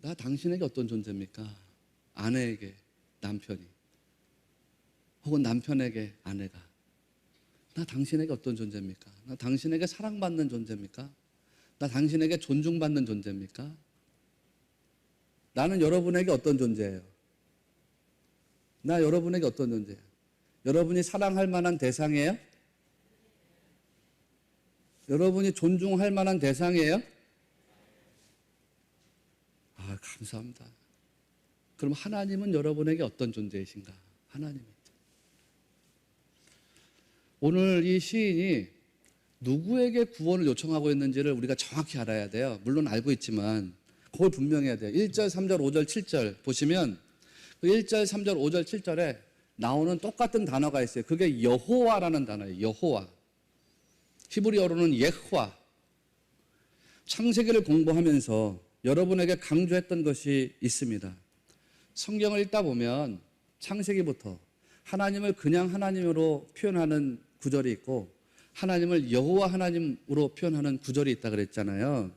나 당신에게 어떤 존재입니까? 아내에게 남편이, 혹은 남편에게 아내가, 나 당신에게 어떤 존재입니까? 나 당신에게 사랑받는 존재입니까? 나 당신에게 존중받는 존재입니까? 나는 여러분에게 어떤 존재예요? 나 여러분에게 어떤 존재예요? 여러분이 사랑할 만한 대상이에요? 여러분이 존중할 만한 대상이에요? 아, 감사합니다. 그럼 하나님은 여러분에게 어떤 존재이신가? 하나님이. 오늘 이 시인이 누구에게 구원을 요청하고 있는지를 우리가 정확히 알아야 돼요. 물론 알고 있지만 그걸 분명히 해야 돼요. 1절, 3절, 5절, 7절 보시면 그 1절, 3절, 5절, 7절에 나오는 똑같은 단어가 있어요. 그게 여호와라는 단어예요. 여호와. 히브리어로는 예흐와. 창세기를 공부하면서 여러분에게 강조했던 것이 있습니다. 성경을 읽다 보면 창세기부터 하나님을 그냥 하나님으로 표현하는 구절이 있고 하나님을 여호와 하나님으로 표현하는 구절이 있다 그랬잖아요.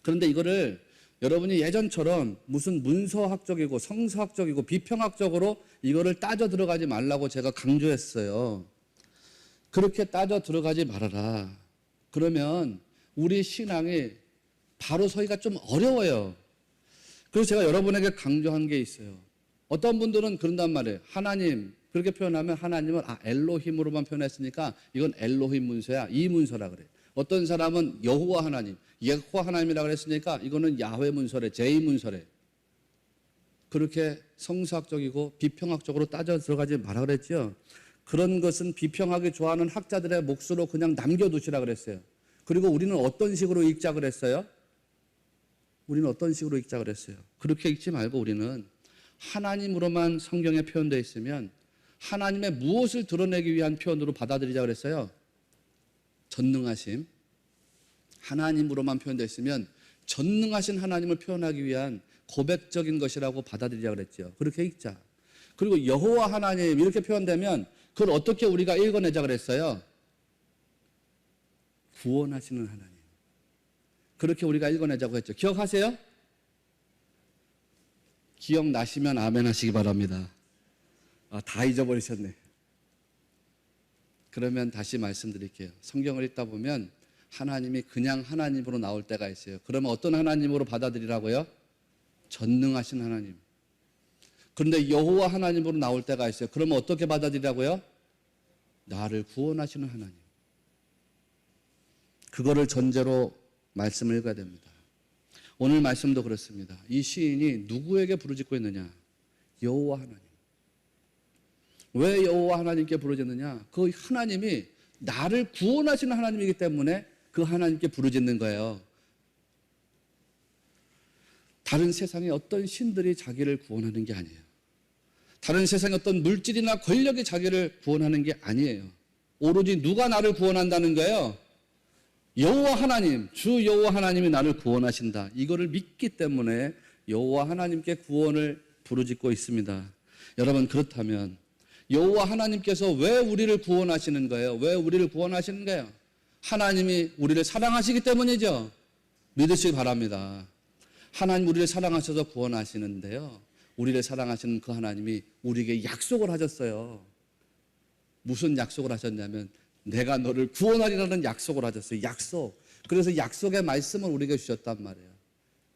그런데 이거를 여러분이 예전처럼 무슨 문서학적이고 성서학적이고 비평학적으로 이거를 따져 들어가지 말라고 제가 강조했어요. 그렇게 따져 들어가지 말아라. 그러면 우리 신앙이 바로 서기가 좀 어려워요. 그래서 제가 여러분에게 강조한 게 있어요. 어떤 분들은 그런단 말이에요. 하나님, 그렇게 표현하면 하나님을 엘로힘으로만 표현했으니까 이건 엘로힘 문서야. 이 문서라 그래요. 어떤 사람은 여호와 하나님, 예호와 하나님이라고 그랬으니까 이거는 야훼 문서래, 제2 문서래. 그렇게 성서학적이고 비평학적으로 따져 들어가지 마라 그랬죠. 그런 것은 비평하기 좋아하는 학자들의 몫으로 그냥 남겨두시라 그랬어요. 그리고 우리는 어떤 식으로 읽자 그랬어요? 우리는 어떤 식으로 읽자 그랬어요? 그렇게 읽지 말고 우리는 하나님으로만 성경에 표현되어 있으면 하나님의 무엇을 드러내기 위한 표현으로 받아들이자 그랬어요? 전능하심. 하나님으로만 표현되어 있으면 전능하신 하나님을 표현하기 위한 고백적인 것이라고 받아들이자 그랬죠. 그렇게 읽자. 그리고 여호와 하나님 이렇게 표현되면 그걸 어떻게 우리가 읽어내자 그랬어요? 구원하시는 하나님. 그렇게 우리가 읽어내자고 했죠. 기억하세요? 기억나시면 아멘 하시기 바랍니다. 다 잊어버리셨네. 그러면 다시 말씀드릴게요. 성경을 읽다 보면 하나님이 그냥 하나님으로 나올 때가 있어요. 그러면 어떤 하나님으로 받아들이라고요? 전능하신 하나님. 그런데 여호와 하나님으로 나올 때가 있어요. 그러면 어떻게 받아들이라고요? 나를 구원하시는 하나님. 그거를 전제로 말씀을 읽어야 됩니다. 오늘 말씀도 그렇습니다. 이 시인이 누구에게 부르짖고 있느냐? 여호와 하나님. 왜 여호와 하나님께 부르짖느냐? 그 하나님이 나를 구원하시는 하나님이기 때문에 그 하나님께 부르짖는 거예요. 다른 세상의 어떤 신들이 자기를 구원하는 게 아니에요. 다른 세상의 어떤 물질이나 권력이 자기를 구원하는 게 아니에요. 오로지 누가 나를 구원한다는 거예요? 여호와 하나님, 주 여호와 하나님이 나를 구원하신다. 이거를 믿기 때문에 여호와 하나님께 구원을 부르짖고 있습니다. 여러분, 그렇다면 여호와 하나님께서 왜 우리를 구원하시는 거예요? 왜 우리를 구원하시는 거예요? 하나님이 우리를 사랑하시기 때문이죠. 믿으시기 바랍니다. 하나님 우리를 사랑하셔서 구원하시는데요. 우리를 사랑하시는 그 하나님이 우리에게 약속을 하셨어요. 무슨 약속을 하셨냐면 내가 너를 구원하리라는 약속을 하셨어요. 약속. 그래서 약속의 말씀을 우리에게 주셨단 말이에요.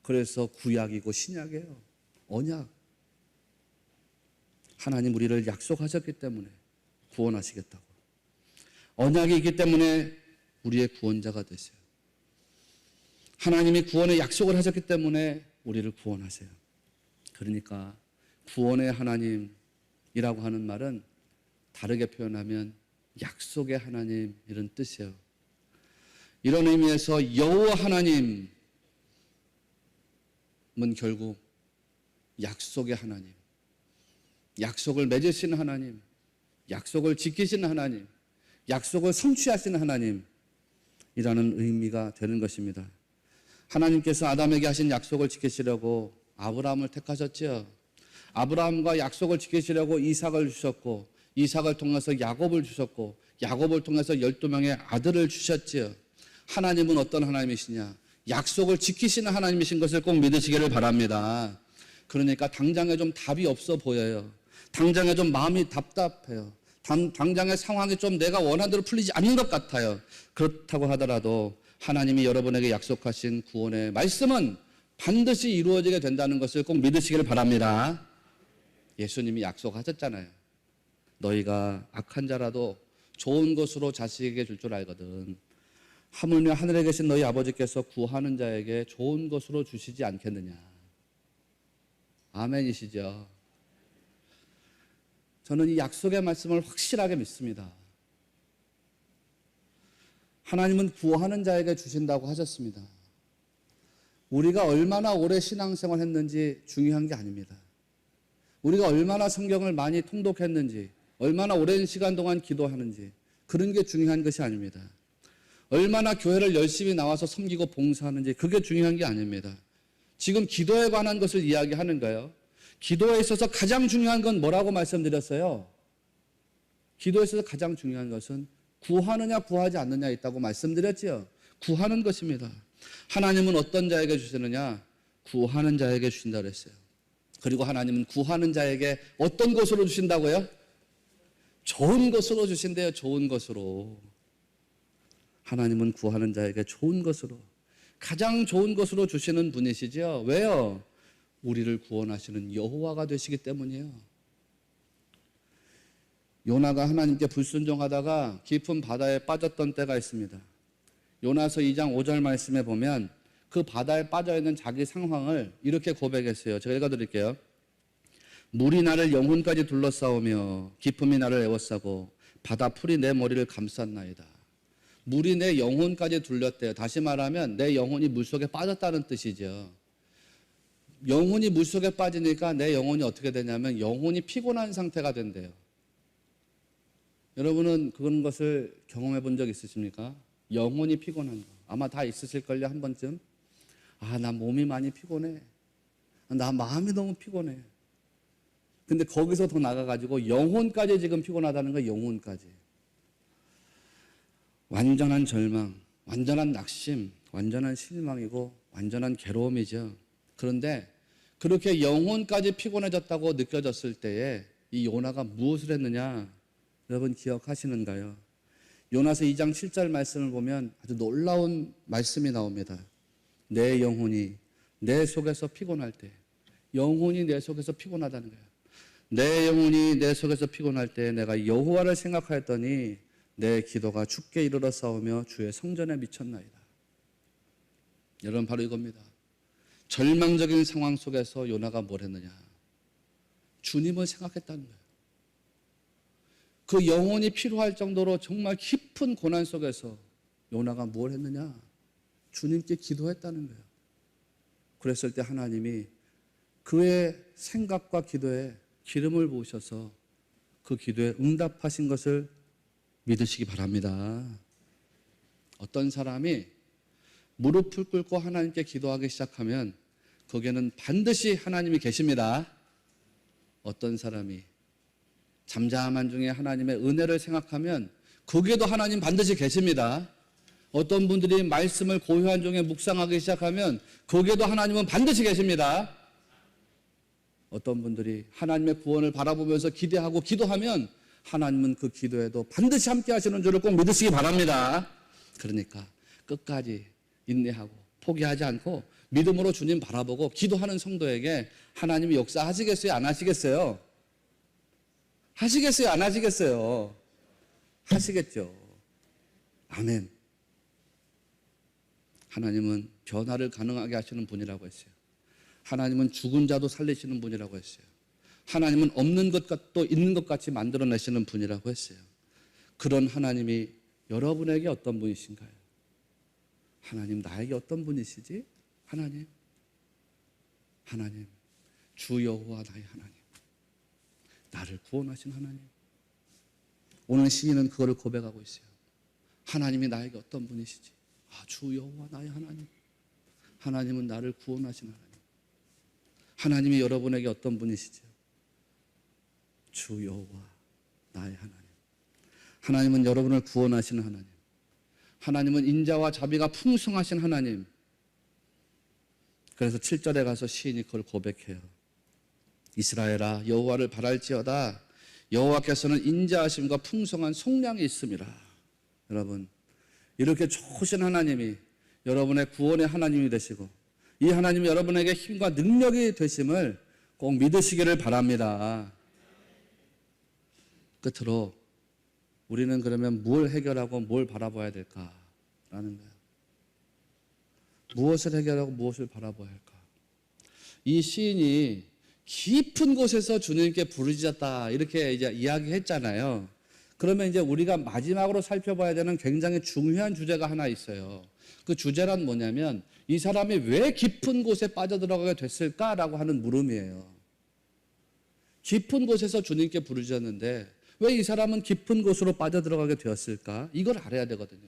그래서 구약이고 신약이에요. 언약. 하나님 우리를 약속하셨기 때문에 구원하시겠다고. 언약이 있기 때문에 우리의 구원자가 되세요. 하나님이 구원의 약속을 하셨기 때문에 우리를 구원하세요. 그러니까 구원의 하나님이라고 하는 말은 다르게 표현하면 약속의 하나님 이런 뜻이에요. 이런 의미에서 여호와 하나님은 결국 약속의 하나님, 약속을 맺으시는 하나님, 약속을 지키시는 하나님, 약속을 성취하시는 하나님이라는 의미가 되는 것입니다. 하나님께서 아담에게 하신 약속을 지키시려고 아브라함을 택하셨죠. 아브라함과 약속을 지키시려고 이삭을 주셨고 이삭을 통해서 야곱을 주셨고 야곱을 통해서 12명의 아들을 주셨지요. 하나님은 어떤 하나님이시냐? 약속을 지키시는 하나님이신 것을 꼭 믿으시기를 바랍니다. 그러니까 당장에 좀 답이 없어 보여요. 당장에 좀 마음이 답답해요. 당장의 상황이 좀 내가 원하는 대로 풀리지 않는 것 같아요. 그렇다고 하더라도 하나님이 여러분에게 약속하신 구원의 말씀은 반드시 이루어지게 된다는 것을 꼭 믿으시기를 바랍니다. 예수님이 약속하셨잖아요. 너희가 악한 자라도 좋은 것으로 자식에게 줄 줄 알거든. 하물며 하늘에 계신 너희 아버지께서 구하는 자에게 좋은 것으로 주시지 않겠느냐. 아멘이시죠? 저는 이 약속의 말씀을 확실하게 믿습니다. 하나님은 구하는 자에게 주신다고 하셨습니다. 우리가 얼마나 오래 신앙생활 했는지 중요한 게 아닙니다. 우리가 얼마나 성경을 많이 통독했는지, 얼마나 오랜 시간 동안 기도하는지, 그런 게 중요한 것이 아닙니다. 얼마나 교회를 열심히 나와서 섬기고 봉사하는지, 그게 중요한 게 아닙니다. 지금 기도에 관한 것을 이야기하는 거예요. 기도에 있어서 가장 중요한 건 뭐라고 말씀드렸어요? 기도에 있어서 가장 중요한 것은 구하느냐 구하지 않느냐 있다고 말씀드렸지요. 구하는 것입니다. 하나님은 어떤 자에게 주시느냐? 구하는 자에게 주신다고 그랬어요. 그리고 하나님은 구하는 자에게 어떤 것으로 주신다고요? 좋은 것으로 주신대요. 좋은 것으로. 하나님은 구하는 자에게 좋은 것으로, 가장 좋은 것으로 주시는 분이시죠. 왜요? 우리를 구원하시는 여호와가 되시기 때문이에요. 요나가 하나님께 불순종하다가 깊은 바다에 빠졌던 때가 있습니다. 요나서 2장 5절 말씀에 보면 그 바다에 빠져있는 자기 상황을 이렇게 고백했어요. 제가 읽어드릴게요. 물이 나를 영혼까지 둘러싸우며 깊음이 나를 에워싸고 바다 풀이 내 머리를 감쌌나이다. 물이 내 영혼까지 둘렸대요. 다시 말하면 내 영혼이 물속에 빠졌다는 뜻이죠. 영혼이 물속에 빠지니까 내 영혼이 어떻게 되냐면 영혼이 피곤한 상태가 된대요. 여러분은 그런 것을 경험해 본 적 있으십니까? 영혼이 피곤한 거. 아마 다 있으실걸요, 한 번쯤. 아, 나 몸이 많이 피곤해. 나 마음이 너무 피곤해. 근데 거기서 더 나가가지고 영혼까지 지금 피곤하다는 거예요, 영혼까지. 완전한 절망, 완전한 낙심, 완전한 실망이고 완전한 괴로움이죠. 그런데 그렇게 영혼까지 피곤해졌다고 느껴졌을 때에 이 요나가 무엇을 했느냐? 여러분 기억하시는가요? 요나서 2장 7절 말씀을 보면 아주 놀라운 말씀이 나옵니다. 내 영혼이 내 속에서 피곤할 때, 영혼이 내 속에서 피곤하다는 거예요. 내 영혼이 내 속에서 피곤할 때 내가 여호와를 생각하였더니 내 기도가 주께 이르러 싸우며 주의 성전에 미쳤나이다. 여러분 바로 이겁니다. 절망적인 상황 속에서 요나가 뭘 했느냐? 주님을 생각했다는 거예요. 그 영혼이 필요할 정도로 정말 깊은 고난 속에서 요나가 뭘 했느냐? 주님께 기도했다는 거예요. 그랬을 때 하나님이 그의 생각과 기도에 기름을 부으셔서 그 기도에 응답하신 것을 믿으시기 바랍니다. 어떤 사람이 무릎을 꿇고 하나님께 기도하기 시작하면 거기에는 반드시 하나님이 계십니다. 어떤 사람이 잠잠한 중에 하나님의 은혜를 생각하면 거기에도 하나님 반드시 계십니다. 어떤 분들이 말씀을 고요한 중에 묵상하기 시작하면 거기에도 하나님은 반드시 계십니다. 어떤 분들이 하나님의 구원을 바라보면서 기대하고 기도하면 하나님은 그 기도에도 반드시 함께 하시는 줄을 꼭 믿으시기 바랍니다. 그러니까 끝까지 인내하고 포기하지 않고 믿음으로 주님 바라보고 기도하는 성도에게 하나님이 역사하시겠어요? 안 하시겠어요? 하시겠어요? 안 하시겠어요? 하시겠죠. 아멘. 하나님은 변화를 가능하게 하시는 분이라고 했어요. 하나님은 죽은 자도 살리시는 분이라고 했어요. 하나님은 없는 것도 있는 것 같이 만들어내시는 분이라고 했어요. 그런 하나님이 여러분에게 어떤 분이신가요? 하나님 나에게 어떤 분이시지? 하나님 주 여호와 나의 하나님, 나를 구원하신 하나님. 오늘 시인은 그거를 고백하고 있어요. 하나님이 나에게 어떤 분이시지? 주 여호와 나의 하나님. 하나님은 나를 구원하신 하나님. 하나님이 여러분에게 어떤 분이시죠? 주 여호와 나의 하나님. 하나님은 여러분을 구원하시는 하나님. 하나님은 인자와 자비가 풍성하신 하나님. 그래서 7절에 가서 시인이 그걸 고백해요. 이스라엘아 여호와를 바랄지어다. 여호와께서는 인자하심과 풍성한 속량이 있음이라. 여러분, 이렇게 좋으신 하나님이 여러분의 구원의 하나님이 되시고 이 하나님이 여러분에게 힘과 능력이 되심을 꼭 믿으시기를 바랍니다. 끝으로 우리는 그러면 뭘 해결하고 뭘 바라봐야 될까라는 거예요. 무엇을 해결하고 무엇을 바라봐야 할까? 이 시인이 깊은 곳에서 주님께 부르짖었다 이렇게 이제 이야기했잖아요. 그러면 이제 우리가 마지막으로 살펴봐야 되는 굉장히 중요한 주제가 하나 있어요. 그 주제란 뭐냐면 이 사람이 왜 깊은 곳에 빠져들어가게 됐을까라고 하는 물음이에요. 깊은 곳에서 주님께 부르짖었는데 왜 이 사람은 깊은 곳으로 빠져들어가게 되었을까? 이걸 알아야 되거든요.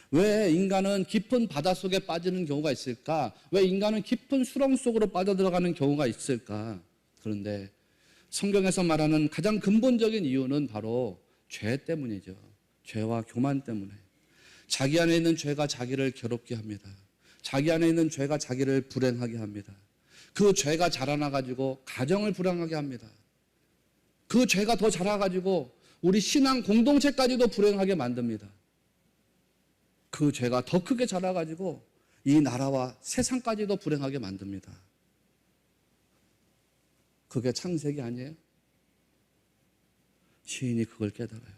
왜 인간은 깊은 바닷속에 빠지는 경우가 있을까? 왜 인간은 깊은 수렁 속으로 빠져들어가는 경우가 있을까? 그런데 성경에서 말하는 가장 근본적인 이유는 바로 죄 때문이죠. 죄와 교만 때문에. 자기 안에 있는 죄가 자기를 괴롭게 합니다. 자기 안에 있는 죄가 자기를 불행하게 합니다. 그 죄가 자라나가지고 가정을 불행하게 합니다. 그 죄가 더 자라가지고 우리 신앙 공동체까지도 불행하게 만듭니다. 그 죄가 더 크게 자라가지고 이 나라와 세상까지도 불행하게 만듭니다. 그게 창세기 아니에요? 시인이 그걸 깨달아요.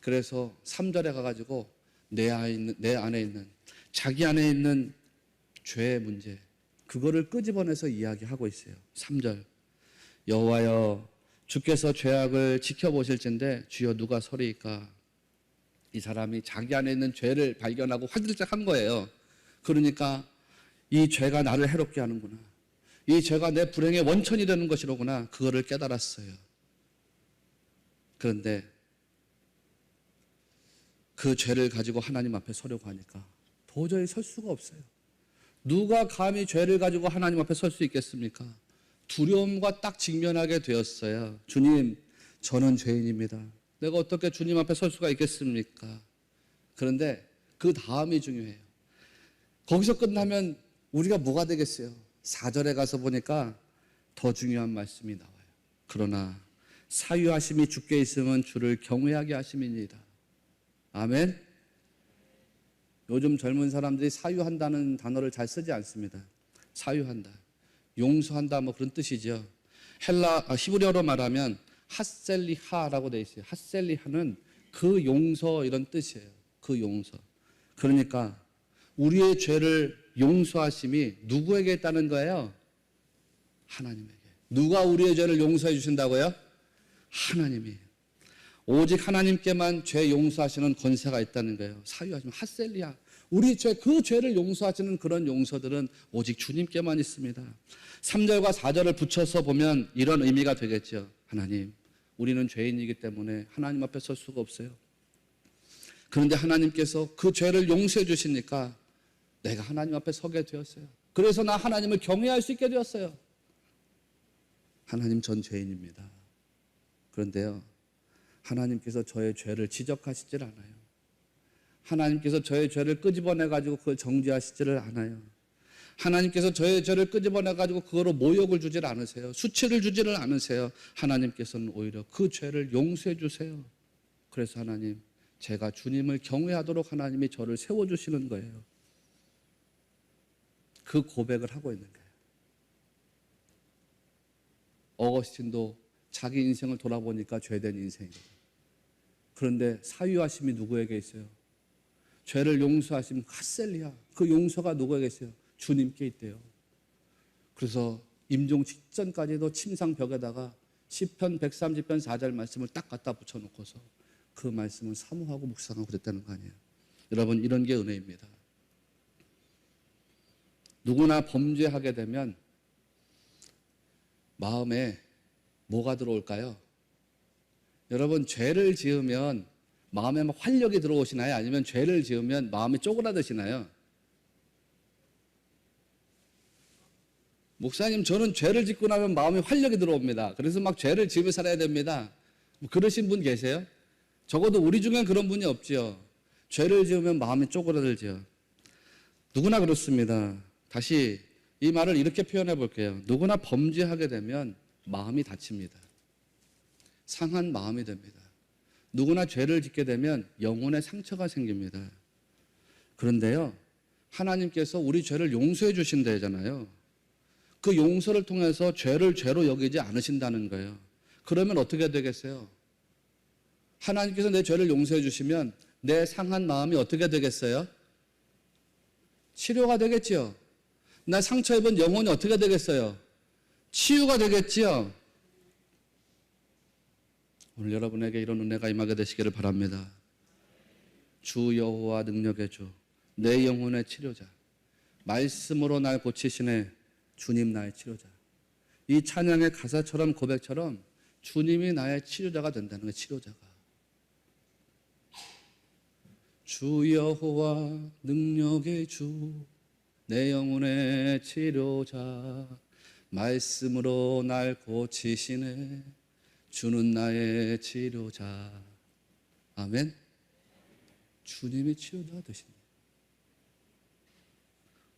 그래서 3절에 가가지고 내 안에 있는 자기 안에 있는 죄의 문제 그거를 끄집어내서 이야기하고 있어요. 3절 여호와여 주께서 죄악을 지켜보실진데 주여 누가 서리이까. 이 사람이 자기 안에 있는 죄를 발견하고 화들짝 한 거예요. 그러니까 이 죄가 나를 해롭게 하는구나. 이 죄가 내 불행의 원천이 되는 것이로구나. 그거를 깨달았어요. 그런데 그 죄를 가지고 하나님 앞에 서려고 하니까 도저히 설 수가 없어요. 누가 감히 죄를 가지고 하나님 앞에 설 수 있겠습니까? 두려움과 딱 직면하게 되었어요. 주님, 저는 죄인입니다. 내가 어떻게 주님 앞에 설 수가 있겠습니까? 그런데 그 다음이 중요해요. 거기서 끝나면 우리가 뭐가 되겠어요? 4절에 가서 보니까 더 중요한 말씀이 나와요. 그러나 사유하심이 주께 있으면 주를 경외하게 하심이니이다. 아멘. 요즘 젊은 사람들이 사유한다는 단어를 잘 쓰지 않습니다. 사유한다, 용서한다 뭐 그런 뜻이죠. 히브리어로 말하면 핫셀리하라고 되어 있어요. 핫셀리하는 그 용서 이런 뜻이에요. 그 용서. 그러니까 우리의 죄를 용서하심이 누구에게 있다는 거예요? 하나님에게. 누가 우리의 죄를 용서해 주신다고요? 하나님이. 오직 하나님께만 죄 용서하시는 권세가 있다는 거예요. 사유하시면 핫셀리아. 우리 죄, 그 죄를 용서하시는 그런 용서들은 오직 주님께만 있습니다. 3절과 4절을 붙여서 보면 이런 의미가 되겠죠. 하나님, 우리는 죄인이기 때문에 하나님 앞에 설 수가 없어요. 그런데 하나님께서 그 죄를 용서해 주시니까 내가 하나님 앞에 서게 되었어요. 그래서 나 하나님을 경외할 수 있게 되었어요. 하나님, 전 죄인입니다. 그런데요, 하나님께서 저의 죄를 지적하시질 않아요. 하나님께서 저의 죄를 끄집어내가지고 그걸 정죄하시지를 않아요. 하나님께서 저의 죄를 끄집어내가지고 그거로 모욕을 주질 않으세요. 수치를 주지를 않으세요. 하나님께서는 오히려 그 죄를 용서해 주세요. 그래서 하나님, 제가 주님을 경외하도록 하나님이 저를 세워주시는 거예요. 그 고백을 하고 있는 거예요. 어거스틴도 자기 인생을 돌아보니까 죄된 인생이거든요. 그런데 사유하심이 누구에게 있어요? 죄를 용서하심 핫셀리아. 그 용서가 누구에게 있어요? 주님께 있대요. 그래서 임종 직전까지도 침상벽에다가 시편 130편 4절 말씀을 딱 갖다 붙여놓고서 그 말씀을 사모하고 묵상하고 그랬다는 거 아니에요. 여러분, 이런 게 은혜입니다. 누구나 범죄하게 되면 마음에 뭐가 들어올까요? 여러분, 죄를 지으면 마음에 막 활력이 들어오시나요? 아니면 죄를 지으면 마음이 쪼그라드시나요? 목사님, 저는 죄를 짓고 나면 마음에 활력이 들어옵니다. 그래서 막 죄를 지으며 살아야 됩니다. 뭐 그러신 분 계세요? 적어도 우리 중엔 그런 분이 없죠. 죄를 지으면 마음이 쪼그라들죠. 누구나 그렇습니다. 다시 이 말을 이렇게 표현해 볼게요. 누구나 범죄하게 되면 마음이 다칩니다. 상한 마음이 됩니다. 누구나 죄를 짓게 되면 영혼의 상처가 생깁니다. 그런데요, 하나님께서 우리 죄를 용서해 주신다잖아요. 그 용서를 통해서 죄를 죄로 여기지 않으신다는 거예요. 그러면 어떻게 되겠어요? 하나님께서 내 죄를 용서해 주시면 내 상한 마음이 어떻게 되겠어요? 치료가 되겠지요. 나 상처 입은 영혼이 어떻게 되겠어요? 치유가 되겠지요. 오늘 여러분에게 이런 은혜가 임하게 되시기를 바랍니다. 주 여호와 능력의 주, 내 영혼의 치료자, 말씀으로 날 고치시네 주님 나의 치료자. 이 찬양의 가사처럼 고백처럼 주님이 나의 치료자가 된다는 거예요. 치료자가. 주 여호와 능력의 주, 내 영혼의 치료자, 말씀으로 날 고치시네 주는 나의 치료자. 아멘. 주님이 치료자가 되신다.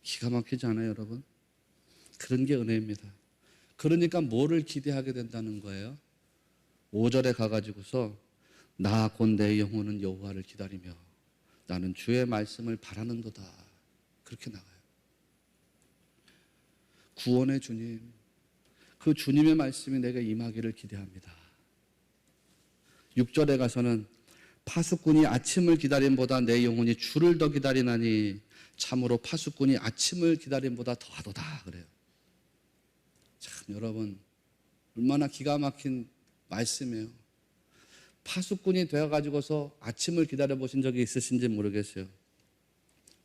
기가 막히지 않아요, 여러분? 그런 게 은혜입니다. 그러니까 뭐를 기대하게 된다는 거예요? 5절에 가가지고서 나 곧 내 영혼은 여호와를 기다리며 나는 주의 말씀을 바라는도다. 그렇게 나가요. 구원의 주님, 그 주님의 말씀이 내게 임하기를 기대합니다. 6절에 가서는 파수꾼이 아침을 기다림보다 내 영혼이 주를 더 기다리나니 참으로 파수꾼이 아침을 기다림보다 더하도다. 그래요. 참 여러분, 얼마나 기가 막힌 말씀이에요. 파수꾼이 되어가지고서 아침을 기다려보신 적이 있으신지 모르겠어요.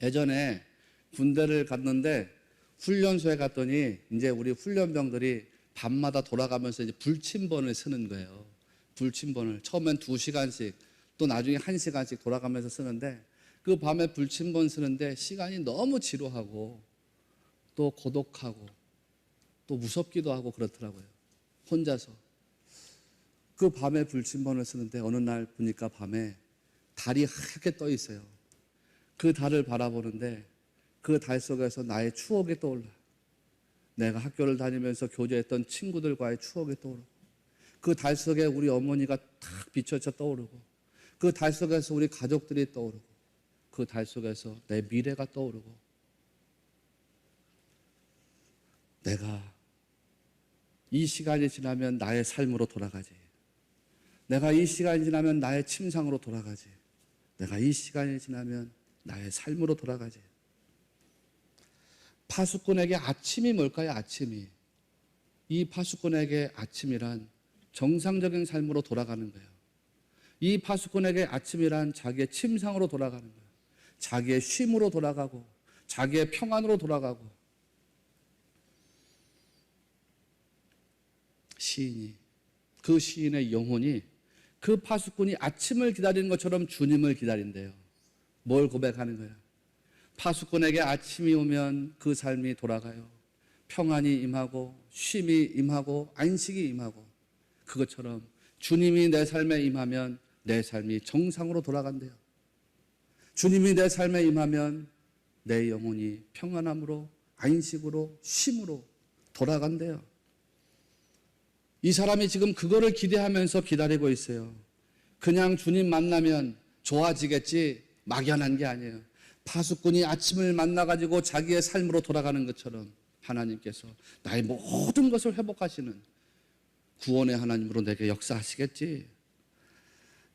예전에 군대를 갔는데 훈련소에 갔더니 이제 우리 훈련병들이 밤마다 돌아가면서 이제 불침번을 쓰는 거예요. 불침번을 처음엔 2시간씩 또 나중에 1시간씩 돌아가면서 쓰는데 그 밤에 불침번 쓰는데 시간이 너무 지루하고 또 고독하고 또 무섭기도 하고 그렇더라고요. 혼자서. 그 밤에 불침번을 쓰는데 어느 날 보니까 밤에 달이 하얗게 떠 있어요. 그 달을 바라보는데 그 달 속에서 나의 추억이 떠올라. 내가 학교를 다니면서 교제했던 친구들과의 추억이 떠오르고 그 달 속에 우리 어머니가 탁 비춰져 떠오르고 그 달 속에서 우리 가족들이 떠오르고 그 달 속에서 내 미래가 떠오르고 내가 이 시간이 지나면 나의 삶으로 돌아가지. 내가 이 시간이 지나면 나의 침상으로 돌아가지. 내가 이 시간이 지나면 나의 삶으로 돌아가지. 파수꾼에게 아침이 뭘까요? 아침이. 이 파수꾼에게 아침이란 정상적인 삶으로 돌아가는 거예요. 이 파수꾼에게 아침이란 자기의 침상으로 돌아가는 거예요. 자기의 쉼으로 돌아가고 자기의 평안으로 돌아가고. 시인이, 그 시인의 영혼이 그 파수꾼이 아침을 기다리는 것처럼 주님을 기다린대요. 뭘 고백하는 거예요? 파수꾼에게 아침이 오면 그 삶이 돌아가요. 평안이 임하고 쉼이 임하고 안식이 임하고 그것처럼 주님이 내 삶에 임하면 내 삶이 정상으로 돌아간대요. 주님이 내 삶에 임하면 내 영혼이 평안함으로 안식으로 쉼으로 돌아간대요. 이 사람이 지금 그거를 기대하면서 기다리고 있어요. 그냥 주님 만나면 좋아지겠지 막연한 게 아니에요. 파수꾼이 아침을 만나가지고 자기의 삶으로 돌아가는 것처럼 하나님께서 나의 모든 것을 회복하시는 구원의 하나님으로 내게 역사하시겠지.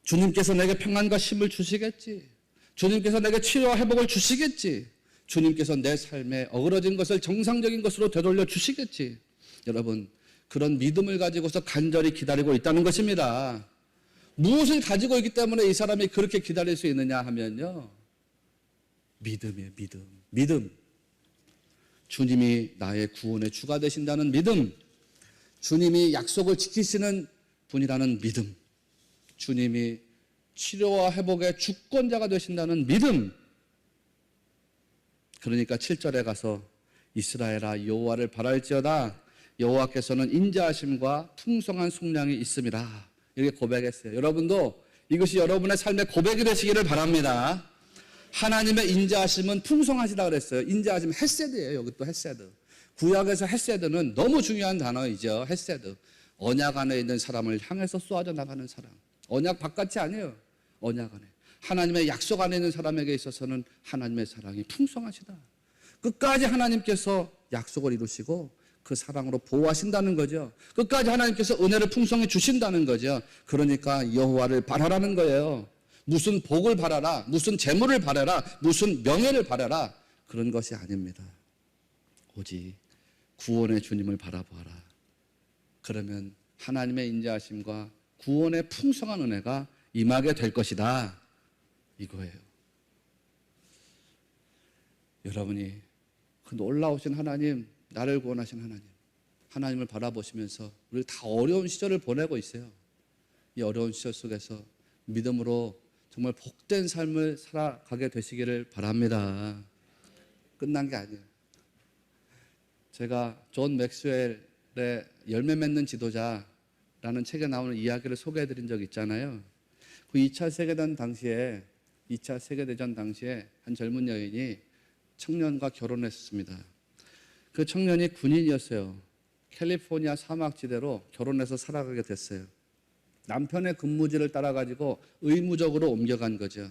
주님께서 내게 평안과 쉼을 주시겠지. 주님께서 내게 치유와 회복을 주시겠지. 주님께서 내 삶에 어그러진 것을 정상적인 것으로 되돌려 주시겠지. 여러분, 그런 믿음을 가지고서 간절히 기다리고 있다는 것입니다. 무엇을 가지고 있기 때문에 이 사람이 그렇게 기다릴 수 있느냐 하면요, 믿음이에요. 믿음. 주님이 나의 구원의 주가 되신다는 믿음. 주님이 약속을 지키시는 분이라는 믿음. 주님이 치료와 회복의 주권자가 되신다는 믿음. 그러니까 7절에 가서 이스라엘아 여호와를 바랄지어다. 여호와께서는 인자하심과 풍성한 속량이 있음이라. 이렇게 고백했어요. 여러분도 이것이 여러분의 삶의 고백이 되시기를 바랍니다. 하나님의 인자하심은 풍성하시다 그랬어요. 인자하심 헤세드예요. 여기 또 헤세드. 구약에서 헤세드는 너무 중요한 단어이죠. 헤세드. 언약 안에 있는 사람을 향해서 쏘아져 나가는 사랑. 언약 바깥이 아니에요. 언약 안에. 하나님의 약속 안에 있는 사람에게 있어서는 하나님의 사랑이 풍성하시다. 끝까지 하나님께서 약속을 이루시고 그 사랑으로 보호하신다는 거죠. 끝까지 하나님께서 은혜를 풍성히 주신다는 거죠. 그러니까 여호와를 바라라는 거예요. 무슨 복을 바라라, 무슨 재물을 바라라, 무슨 명예를 바라라, 그런 것이 아닙니다. 오직 구원의 주님을 바라보아라. 그러면 하나님의 인자하심과 구원의 풍성한 은혜가 임하게 될 것이다, 이거예요. 여러분이 그 놀라우신 하나님, 나를 구원하신 하나님, 하나님을 바라보시면서 우리 다 어려운 시절을 보내고 있어요. 이 어려운 시절 속에서 믿음으로 정말 복된 삶을 살아가게 되시기를 바랍니다. 끝난 게 아니에요. 제가 존 맥스웰의 열매 맺는 지도자라는 책에 나오는 이야기를 소개해 드린 적 있잖아요. 그 2차 세계대전 당시에 한 젊은 여인이 청년과 결혼했습니다. 그 청년이 군인이었어요. 캘리포니아 사막지대로 결혼해서 살아가게 됐어요. 남편의 근무지를 따라가지고 의무적으로 옮겨간 거죠.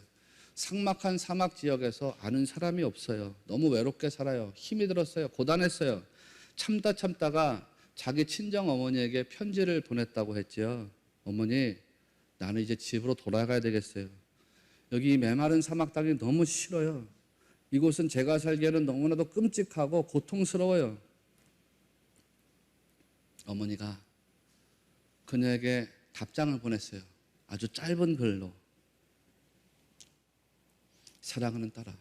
삭막한 사막 지역에서 아는 사람이 없어요. 너무 외롭게 살아요. 힘이 들었어요. 고단했어요. 참다가 자기 친정 어머니에게 편지를 보냈다고 했죠. 어머니, 나는 이제 집으로 돌아가야 되겠어요. 여기 메마른 사막 땅이 너무 싫어요. 이곳은 제가 살기에는 너무나도 끔찍하고 고통스러워요. 어머니가 그녀에게 답장을 보냈어요. 아주 짧은 글로. 사랑하는 딸아,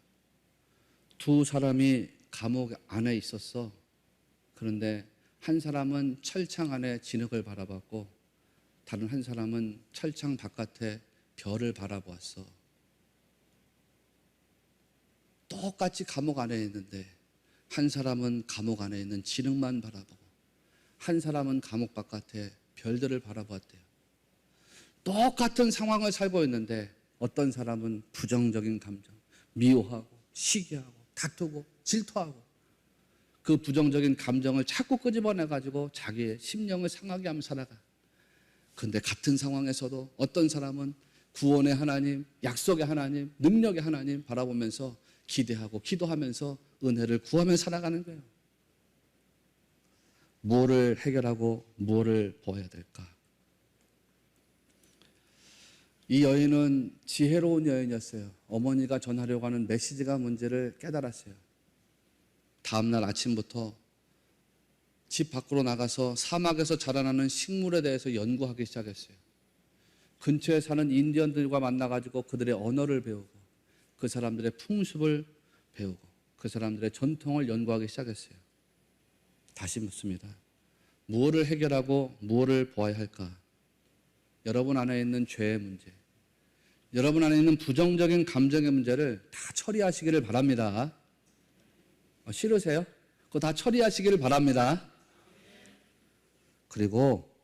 두 사람이 감옥 안에 있었어. 그런데 한 사람은 철창 안에 진흙을 바라봤고 다른 한 사람은 철창 바깥에 별을 바라보았어. 똑같이 감옥 안에 있는데 한 사람은 감옥 안에 있는 진흙만 바라보고 한 사람은 감옥 바깥에 별들을 바라보았대요. 똑같은 상황을 살고 있는데 어떤 사람은 부정적인 감정, 미워하고 시기하고 다투고 질투하고 그 부정적인 감정을 자꾸 끄집어내가지고 자기의 심령을 상하게 하며 살아가. 그런데 같은 상황에서도 어떤 사람은 구원의 하나님, 약속의 하나님, 능력의 하나님 바라보면서 기대하고 기도하면서 은혜를 구하며 살아가는 거예요. 무엇을 해결하고 무엇을 보아야 될까? 이 여인은 지혜로운 여인이었어요. 어머니가 전하려고 하는 메시지가 문제를 깨달았어요. 다음날 아침부터 집 밖으로 나가서 사막에서 자라나는 식물에 대해서 연구하기 시작했어요. 근처에 사는 인디언들과 만나가지고 그들의 언어를 배우고 그 사람들의 풍습을 배우고 그 사람들의 전통을 연구하기 시작했어요. 다시 묻습니다. 무엇을 해결하고 무엇을 보아야 할까? 여러분 안에 있는 죄의 문제, 여러분 안에 있는 부정적인 감정의 문제를 다 처리하시기를 바랍니다. 싫으세요? 그거 다 처리하시기를 바랍니다. 그리고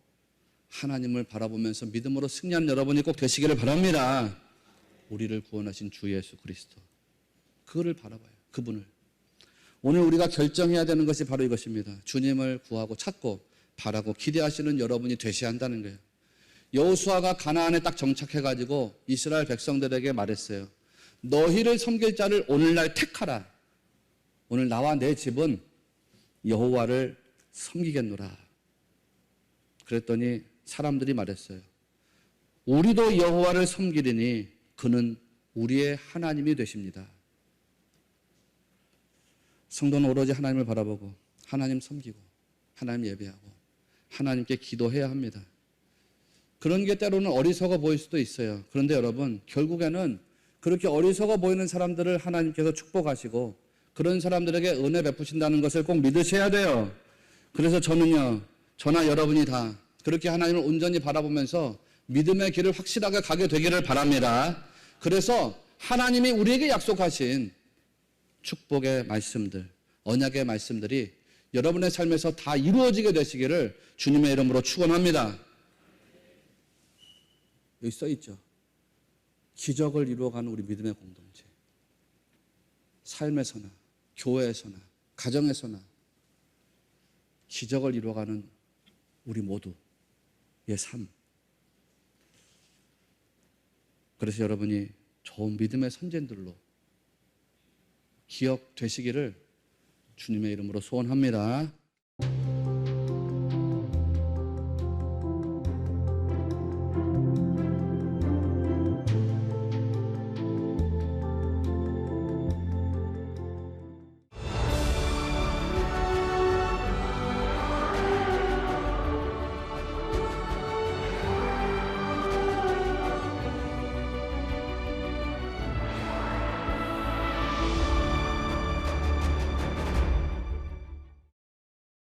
하나님을 바라보면서 믿음으로 승리하는 여러분이 꼭 되시기를 바랍니다. 우리를 구원하신 주 예수 그리스도, 그거를 바라봐요. 그분을. 오늘 우리가 결정해야 되는 것이 바로 이것입니다. 주님을 구하고 찾고 바라고 기대하시는 여러분이 되셔야 한다는 거예요. 여호수아가 가나안에 딱 정착해가지고 이스라엘 백성들에게 말했어요. 너희를 섬길 자를 오늘날 택하라. 오늘 나와 내 집은 여호와를 섬기겠노라. 그랬더니 사람들이 말했어요. 우리도 여호와를 섬기리니 그는 우리의 하나님이 되십니다. 성도는 오로지 하나님을 바라보고 하나님 섬기고 하나님 예배하고 하나님께 기도해야 합니다. 그런 게 때로는 어리석어 보일 수도 있어요. 그런데 여러분, 결국에는 그렇게 어리석어 보이는 사람들을 하나님께서 축복하시고 그런 사람들에게 은혜 베푸신다는 것을 꼭 믿으셔야 돼요. 그래서 저나 여러분이 다 그렇게 하나님을 온전히 바라보면서 믿음의 길을 확실하게 가게 되기를 바랍니다. 그래서 하나님이 우리에게 약속하신 축복의 말씀들, 언약의 말씀들이 여러분의 삶에서 다 이루어지게 되시기를 주님의 이름으로 축원합니다. 여기 써 있죠. 기적을 이루어가는 우리 믿음의 공동체. 삶에서나 교회에서나 가정에서나 기적을 이루어가는 우리 모두의 삶. 그래서 여러분이 좋은 믿음의 선진들로 기억되시기를 주님의 이름으로 소원합니다.